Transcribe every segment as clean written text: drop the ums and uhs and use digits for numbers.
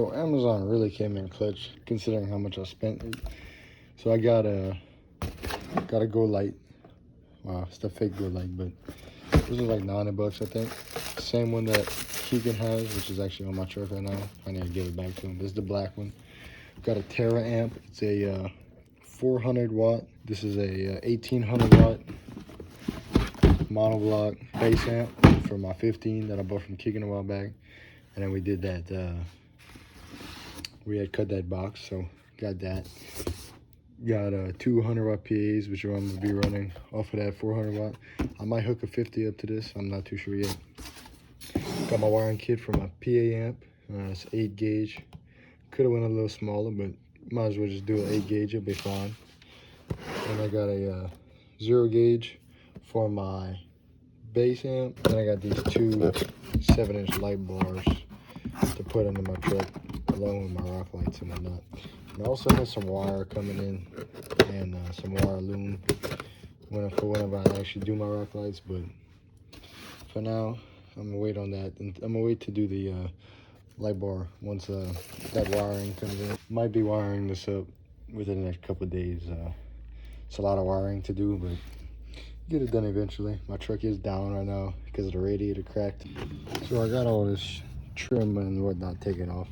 So Amazon really came in clutch considering how much I spent. So I got a Go Light. Wow, it's the fake Go Light, but this was like 90 bucks, I think. Same one that Keegan has, which is actually on my truck right now. I need to give it back to him. This is the black one. Got a Terra amp. It's a 400 watt. This is a 1800 watt monoblock bass amp for my 15 that I bought from Keegan a while back. And then we did that, we had cut that box, so got that. Got 200 watt PAs, which I'm gonna be running off of that 400 watt. I might hook a 50 up to this, I'm not too sure yet. Got my wiring kit for my PA amp. It's 8 gauge. Could have went a little smaller, but might as well just do an 8 gauge, it'll be fine. And I got a 0 gauge for my bass amp. Then I got these two 7-inch light bars to put under my truck, along with my rock lights and whatnot. And I also have some wire coming in and some wire loom for whenever I actually do my rock lights. But for now, I'm gonna wait on that, and I'm gonna wait to do the light bar once that wiring comes in. Might be wiring this up within the next couple of days. It's a lot of wiring to do, but get it done eventually. My truck is down right now because of the radiator cracked. So I got all this trim and whatnot taken off.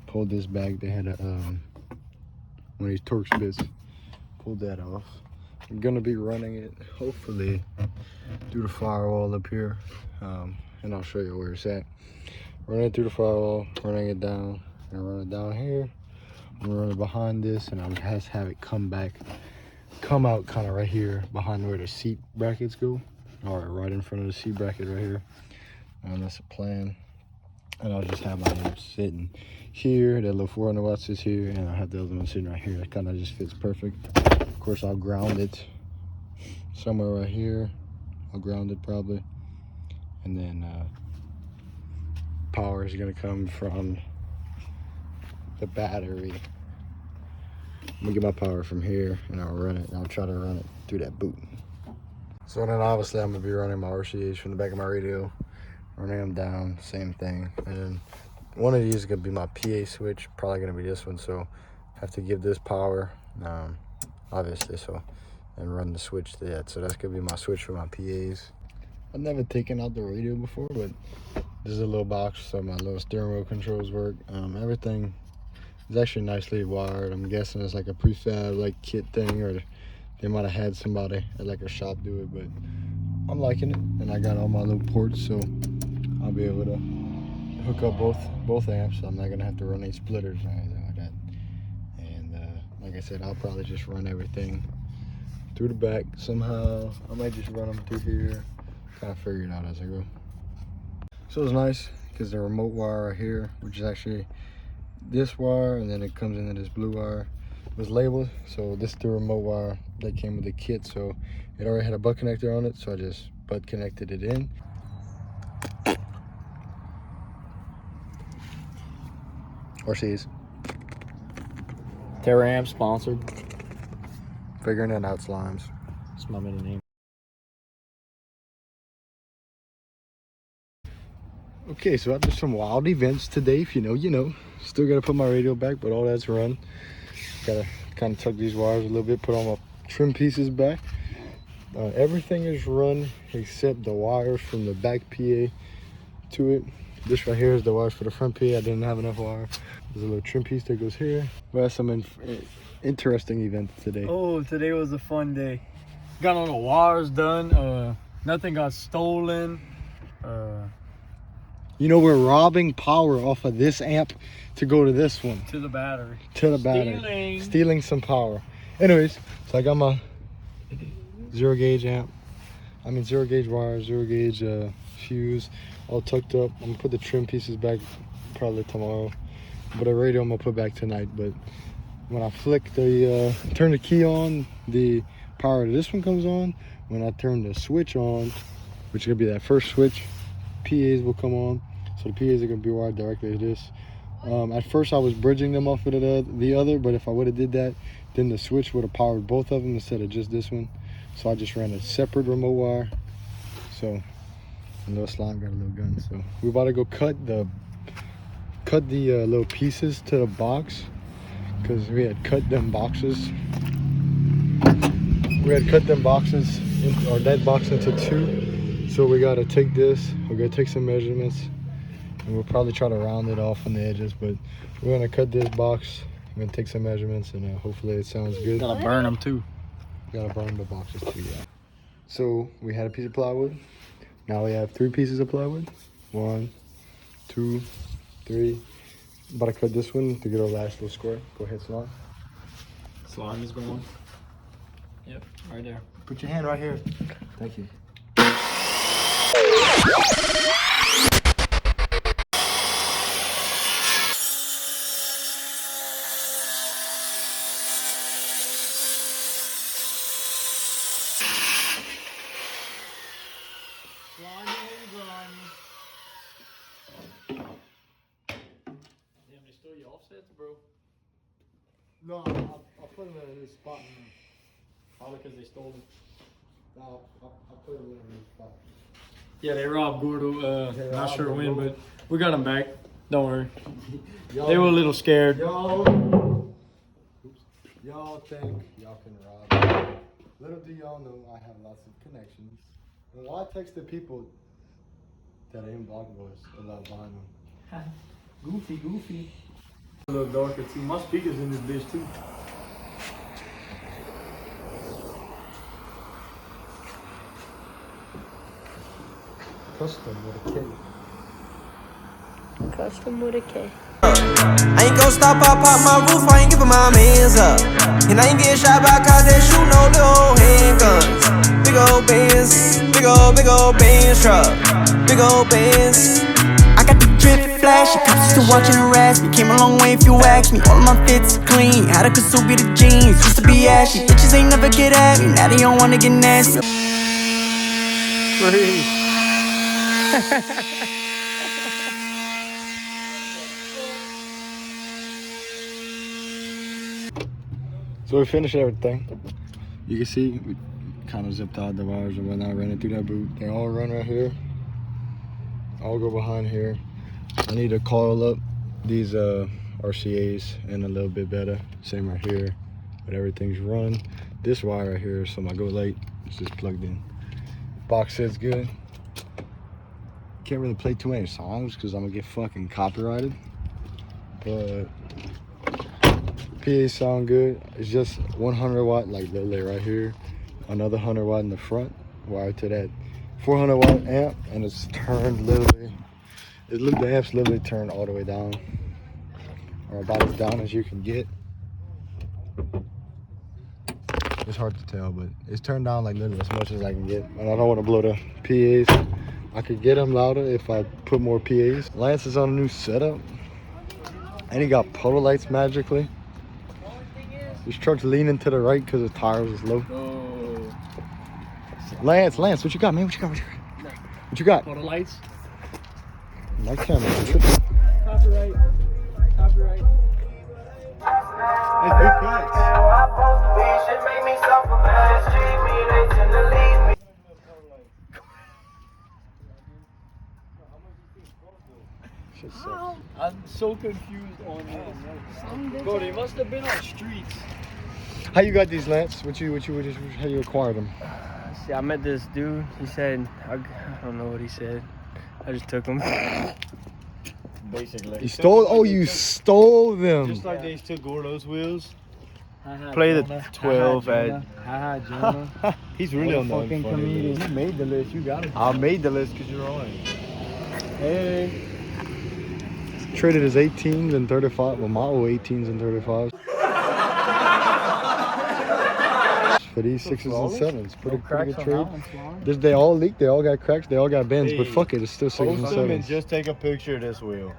Pulled this back. They had one of these Torx bits. Pulled that off. I'm gonna be running it hopefully through the firewall up here, and I'll show you where it's at. Running it through the firewall, running it down, and run it down here. I'm gonna run it behind this, and I'm gonna have it come out kind of right here behind where the seat brackets go, or right in front of the seat bracket right here. And that's the plan. And I'll just have my amp sitting here. That little 400 watts is here, and I'll have the other one sitting right here. That kind of just fits perfect. Of course, I'll ground it somewhere right here. I'll ground it probably, and then power is gonna come from the battery. I'm gonna get my power from here, and I'll run it, and I'll try to run it through that boot. So then obviously I'm gonna be running my RCAs from the back of my radio, running them down, same thing. And one of these is gonna be my PA switch, probably gonna be this one, so I have to give this power, obviously, so, and run the switch to that. So that's gonna be my switch for my PAs. I've never taken out the radio before, but this is a little box, so my little steering wheel controls work. Everything is actually nicely wired. I'm guessing it's like a prefab like kit thing, or they might have had somebody at like a shop do it, but I'm liking it. And I got all my little ports, so I'll be able to hook up both amps. So I'm not gonna have to run any splitters or anything like that. And like I said, I'll probably just run everything through the back somehow. I might just run them through here, kind of figure it out as I go. So it's nice because the remote wire right here, which is actually this wire, and then it comes into this blue wire, was labeled. So this is the remote wire that came with the kit. So it already had a butt connector on it, so I just butt connected it in. RCs. Terra amp sponsored. Figuring it out, Slimes. That's my middle name. Okay, so after some wild events today, if you know, you know. Still gotta put my radio back, but all that's run. Gotta kind of tuck these wires a little bit, put all my trim pieces back. Everything is run except the wires from the back PA to it. This right here is the wires for the front PA. I didn't have enough wire. There's a little trim piece that goes here. We had some interesting events today. Oh, today was a fun day. Got all the wires done. Nothing got stolen. You know, we're robbing power off of this amp to go to this one. To the battery. To the battery. Stealing some power. Anyways, so I got my 0 gauge amp. 0 gauge wire, 0 gauge fuse, all tucked up. I'm gonna put the trim pieces back probably tomorrow. But the radio I'm gonna put back tonight. But when I flick the, turn the key on, the power to this one comes on. When I turn the switch on, which is gonna be that first switch, PAs will come on. So the PAs are gonna be wired directly to this. At first I was bridging them off of the other, but if I would have did that, then the switch would have powered both of them instead of just this one. So I just ran a separate remote wire. So a little slime got a little gun. So we're about to go cut the cut the little pieces to the box because we had cut them boxes. We had cut them boxes, or that box into 2. So we gotta take this, we're gonna take some measurements, and we'll probably try to round it off on the edges, but we're gonna cut this box, I'm gonna take some measurements, and hopefully it sounds good. Gotta burn them too. Gotta burn the boxes too, yeah. So we had a piece of plywood. Now we have 3 pieces of plywood. 1, 2, 3. I'm about to cut this one to get our last little square. Go ahead, Salon. Slime is going. Yep, right there. Put your hand right here. Thank you. Damn, they stole your offsets, bro. No, I'll put them in this spot. Probably because they stole them. No, I'll put them in this spot. Yeah, they robbed Gordo. Not sure when, but we got them back. Don't worry. They were a little scared. Y'all think y'all can rob me. Little do y'all know I have lots of connections. And why text the people that ain't block boys about buying them? Goofy. A little darker too. My speaker's in this bitch too. Custom with a K. Custom with a K. I ain't gon' stop, I pop my roof, I ain't giving my mans up. And I ain't getting shot by cops that shoot no little handguns. Big old Benz, big old Benz truck. Big old Benz. I got the drip flash, the cops still watching harass me. Came a long way if you ask me, all of my fits clean. Had a Kasubi the jeans, used to be ashy. Bitches ain't never get at me, now they don't wanna get nasty. So we finished everything. You can see we kind of zipped out the wires and whatnot, running through that boot. They all run right here. All go behind here. I need to coil up these RCAs and a little bit better. Same right here. But everything's run. This wire right here, so when I go late, it's just plugged in. Box set's good. Can't really play too many songs because I'm gonna get fucking copyrighted. But PA sound good. It's just 100 watt, like literally right here. Another 100 watt in the front, wired to that 400 watt amp, and it's turned literally. The amp's literally turned all the way down, or about as down as you can get. It's hard to tell, but it's turned down like literally as much as I can get. And I don't want to blow the PAs. I could get them louder if I put more PAs. Lance is on a new setup, and he got puddle lights magically. This truck's leaning to the right because the tires is low. Oh. Lance, what you got, man? What you got? Photo lights. My camera. Copyright. That's good cuts. I'm so confused on this. Bro, they must have been on streets. How you got these, Lance? How you acquired them? See, I met this dude. He said, I don't know what he said. I just took them. Basically. You stole? Oh, you stole them. Just like they took Gordo's wheels. Play the Jonah. 12 at. Haha, Jonah. He's really on the fucking comedian. You made the list. You got it. I made the list because you're on it. Hey. Traded his 18s and 35. Well, my old 18s and 35s. For these 6s and 7s. Pretty good trade. They all leaked. They all got cracks. They all got bends. But fuck it. It's still 6s and Post them and 7s. just take a picture of this wheel.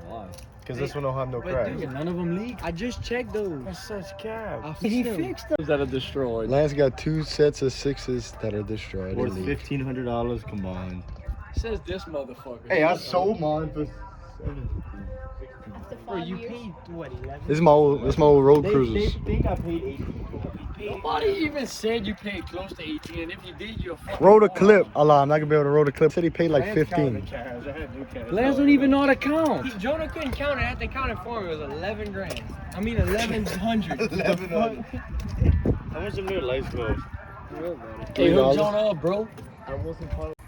Why? Because this one don't have no cracks. Dude, none of them leaked. I just checked those. That's such cap. He fixed them. That are destroyed. Lance got 2 sets of 6s that are destroyed. Worth They leaked. $1,500 combined. Says this motherfucker. Hey, I sold mine for. Bro, you paid what, 11? This is my old road cruisers. They think I paid $18. Nobody even said you paid close to 18, and if you did, you're a fucking Roll a moron. clip. Allah, I'm not gonna be able to roll the clip. Said he paid like Lance counted 15. the cash. I had no cash. Lance don't even know how to count. Jonah couldn't count it. I had to count it for him. It was 11 grand. I mean 1100. 1100. How much of their lights cost? Hey, hook Jonah up, bro.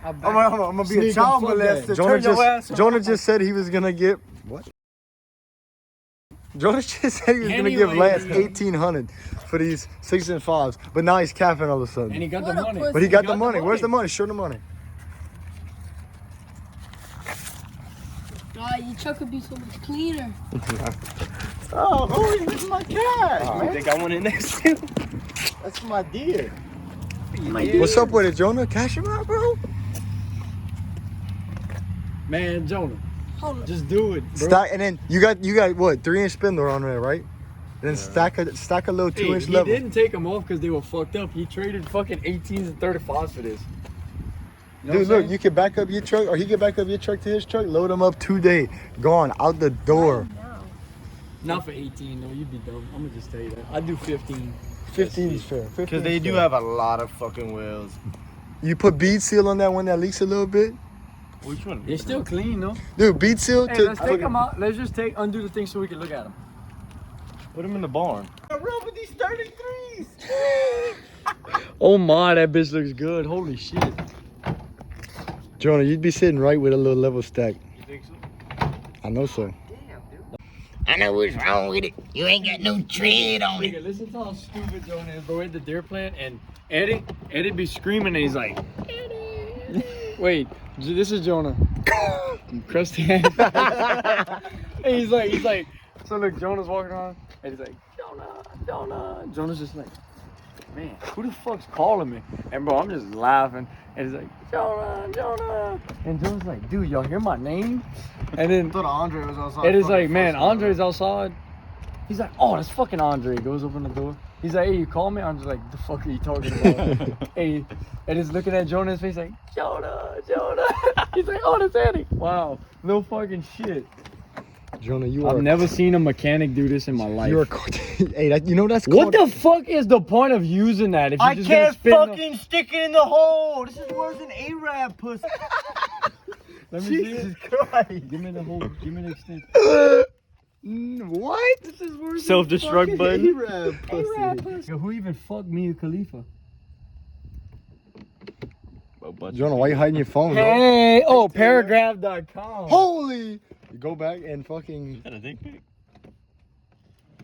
I'm gonna be a child molester. Jonah just said he was gonna get what? Jonah just said he was gonna give Lance 1,800 for these 6 and 5s, but now he's capping all of a sudden. And he got the money. But he got the money. Where's the money? Show the money. God, your truck would be so much cleaner. Oh, holy, this is my cash, I man. think I want it next to. That's my deer. What's up with it, Jonah? Cash him out, bro. Man, Jonah, Hold on. just do it, bro. Stack, and then you got what, 3-inch spindle on there, right? Then stack a little 2-inch He level. didn't take them off because they were fucked up. He traded fucking 18s and 35s for this. You know Dude, what I'm look, you can back up your truck, or he can back up your truck to his truck, load him up 2 day, gone out the door. Not for 18 though, you'd be dumb. I'm gonna just tell you that. I'd do 15. 15 is fair. 15 Because they is do fair. have a lot of fucking wheels. You put bead seal on that one that leaks a little bit, Which one? They're still clean though. dude. Bead seal Hey, to let's take them out. Let's just undo the thing so we can look at them. Put them in the barn. Oh my, that bitch looks good. Holy shit. Jonah, you'd be sitting right with a little level stack. You think so? I know so. I know what's wrong with it. You ain't got no tread on it. Nigga, listen to how stupid Jonah is, bro. At the deer plant, and Eddie be screaming, and he's like, Eddie. Wait, this is Jonah. Crusty ass. And he's like, so look, Jonah's walking around, and he's like, Jonah. Jonah's just like, man, who the fuck's calling me? And bro, I'm just laughing, and he's like, Jonah. And Jonah's like, dude, y'all hear my name? And then I thought Andre was outside. Eddie's like, man, Andre's outside. He's like, oh, that's fucking Andre. Goes open the door. He's like, hey, you call me? I'm just like, the fuck are you talking about? Hey, Eddie's looking at Jonah's face like, Jonah. He's like, oh, that's Eddie. Wow, no fucking shit. Jonah, you are. I've never seen a mechanic do this in my life. You're a. Hey, that, you know that's What called. the fuck is the point of using that? If you I just can't gonna spin fucking stick it in the hole. This is worse than Arab pussy. Let me see Jesus it. Christ. Give me the whole. Give me the extent. What? This is worse. Self-destruct button. Arab pussy. Yo, who even fucked Mia Khalifa? Jonah, why you hiding your phone? bro? Hey, paragraph.com. Holy! You go back and fucking.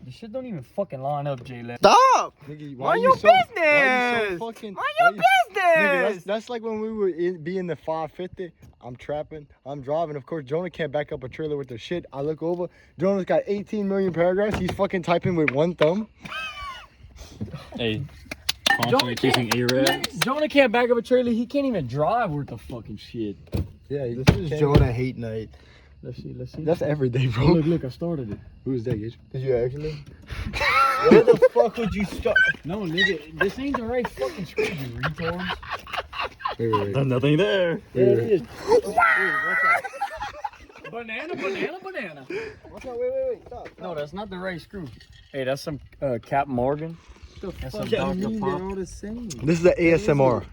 This shit don't even fucking line up, Jay. Stop. Nigga, Mind you your so, Why you business. so fucking? Mind your why you- Nigga, business. that's like when we would be in the 550. I'm trapping. I'm driving. Of course, Jonah can't back up a trailer with the shit. I look over. Jonah's got 18 million paragraphs. He's fucking typing with one thumb. Hey, constantly chasing A-Rab. Jonah can't back up a trailer. He can't even drive worth the fucking shit. Yeah, This is Jonah hate night. Let's see. That's every day, bro. Look, I started it. Who's that, Gage? Did you actually? Where the fuck would you start? No, nigga, this ain't the right fucking script, you retards. Wait. There's nothing there. There it is. Banana. What's up? Wait. Stop. No, that's not the right screw. Hey, that's some Cap Morgan. That's some Yeah, I Dr. mean, Pop. they're all the same. This is the ASMR.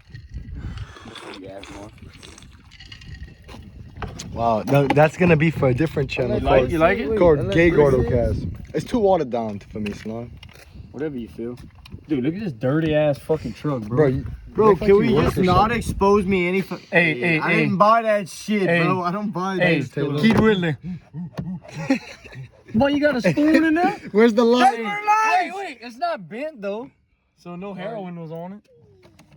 Wow, no, that's gonna be for a different channel. You like it? Called Gay Gordo Cast. It's too watered down for me, Salon. Whatever you feel. Dude, look at this dirty ass fucking truck, bro. Bro, can we just not expose me any? Hey, I didn't buy that shit, Hey. bro. I don't buy Hey, that stuff. Keith Whitley. Boy, you got a spoon in there? Where's the light? Wait, it's not bent though. So no heroin was on it.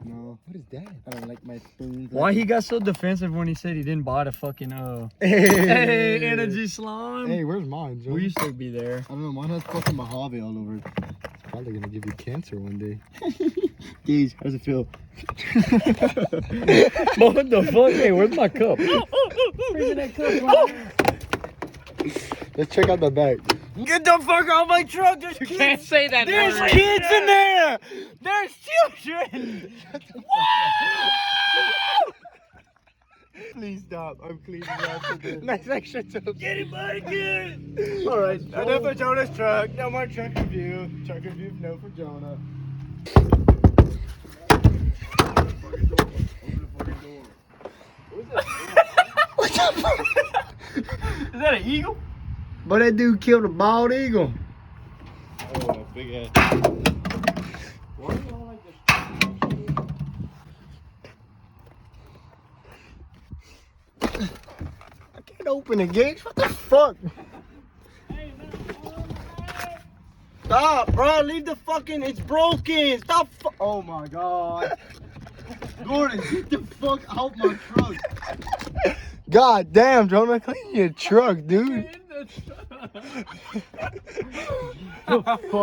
No. What is that? I don't like my spoons. Why he got so defensive when he said he didn't buy the fucking hey, energy slime? Hey, where's mine, Joe? We used to be there. I don't know. Mine has fucking Mojave all over it. It's probably gonna give you cancer one day. Gage, how's it feel? What the fuck? Hey, where's my cup? Where's that cup? Let's check out the back. Get the fuck out of my truck! There's kids. Can't say that. There's kids in there. There's children. Please stop. I'm cleaning after this. Nice extra too. Get it, buddy, good. All right, enough for Jonah's truck. No more truck review. Truck review, no for Jonah. What the fuck? Is that an eagle? But that dude killed a bald eagle. Oh, big ass. I can't open the gates. What the fuck? Stop, bro. Leave the fucking. It's broken. Stop. Oh my god. Gordon, get the fuck out my truck. God damn, Jonah. Clean your truck, dude.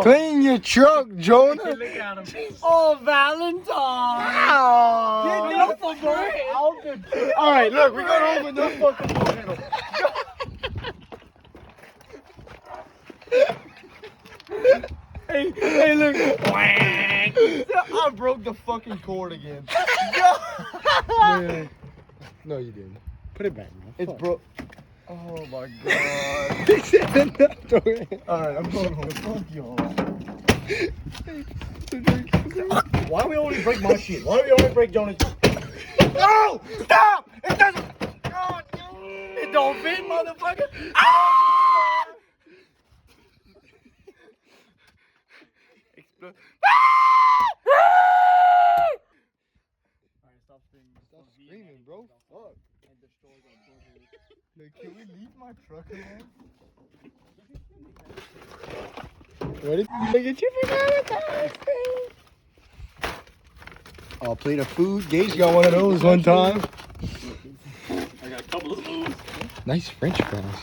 Clean your truck, Jonah. Look at him. Oh, Valentine. Oh. Get the fuck out. All right, look, we're gonna open this fucking door. Hey, look. I broke the fucking cord again. No, you didn't. Put it back, man. It's broke. Oh my god. Alright, I'm going home. Fuck y'all. Why do we only break my shit? Why do we only break Jonah's? No! Stop! It doesn't. God, It don't fit, motherfucker. Stop screaming, bro. Fuck. Like, can we leave my truck alone? What did you get you for Valentine's Day? I'll plate of food. Gage got one of those one time. I got a couple of those. Nice French fries.